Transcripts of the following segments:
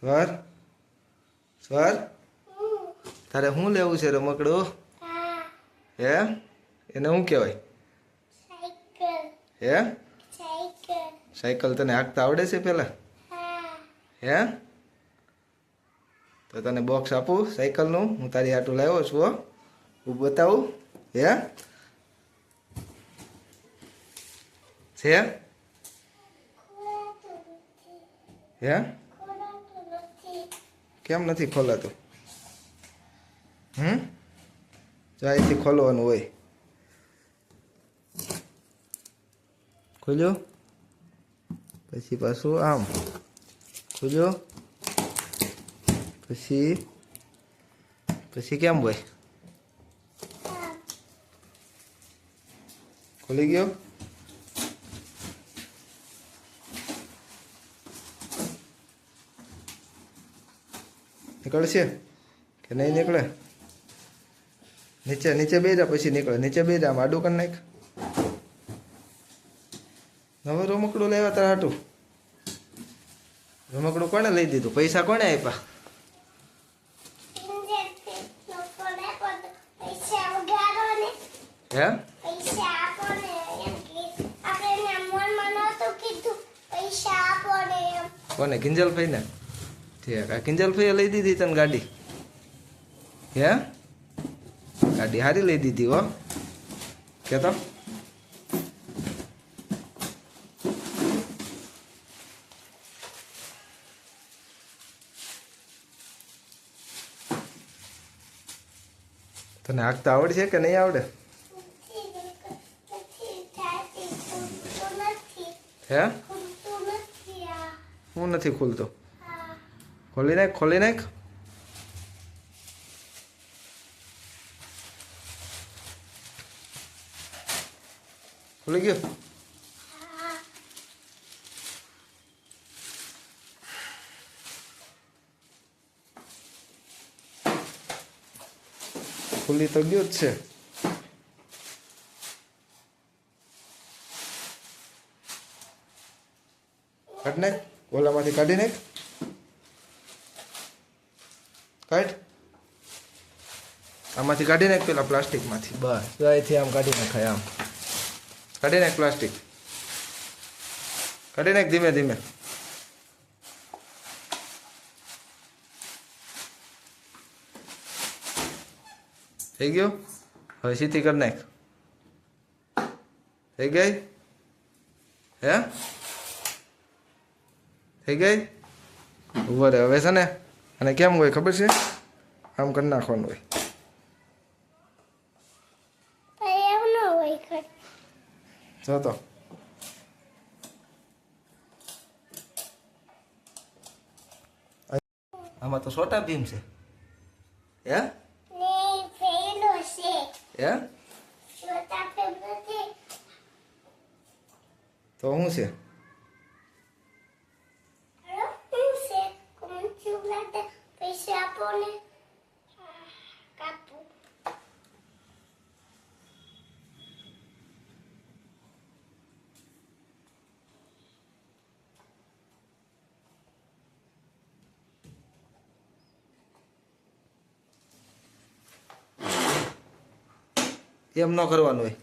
સ્વર સ્વર તારે શું લેવું છે રમકડું? હે એને શું કહેવાય? હે સાયકલ તને હાંકતા આવડે છે પેલા? હે તો તને બોક્સ આપું સાયકલનું? હું તારી હાટું લાવ્યો છું હો. હું બતાવું? હે છે હે કેમ નથી ખોલાતું? જો અહીંથી ખોલવાનું હોય. ખોલ્યો પછી પાછું આમ ખોલ્યો પછી કેમ હોય? ખોલી ગયો? નીકળશે કે નહીં નીકળે? નીચે નીચે બેજા પછી નીકળે. નીચે બેજા આમ આડું કરી નાખ. નવું રમકડું લેવા તારા હાટું? રમકડું કોને લઈ દીધું? પૈસા કોને આપ્યા? હે કોને? કિંજલ ભાઈ ને? ઠીક. આ કિંજલ ભાઈએ લઈ દીધી તને ગાડી? હે ગાડી હારી લઈ દીધી હો. કેતો તને હાંકતા આવડશે કે નહીં આવડે? હે હું નથી ખુલતો. ખોલી નાખ ખોલી નાખ. ખુલી ગયો? ખુલી તો ગયો જ છે. કાઢ નાખ. ઓલામાંથી કાઢી નાખ. કાઢ. આમાંથી કાઢી નાખ પેલા પ્લાસ્ટિકમાંથી. બસ અહીંથી આમ કાઢી નાખાય. આમ કાઢી નાખ પ્લાસ્ટિક. કાઢી નાખ ધીમે ધીમે. થઈ ગયો? હવે સીધી કરી નાખ. થઈ ગઈ? હે થઈ ગઈ? ઉભો રહે હવે છે ને. અને કેમ હોય ખબર છે? આમ કરી નાખવાનું હોય. જો તો આમાં તો છોટા ભીમ છે. હે હે તો શું છે? એમ ન કરવાનું હોય.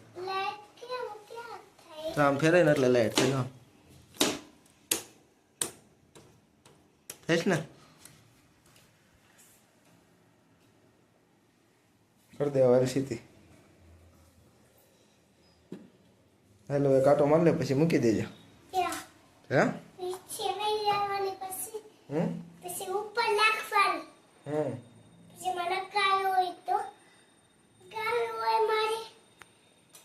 તો આમ ફેરાય ને એટલે લાઈટ થઈ. થઈશ ને? કરી દે વારી સીધી. હાલો હવે કાંટો માર લે પછી મૂકી દેજે. હે પછી ઉપર નાખવાનું. પછી મને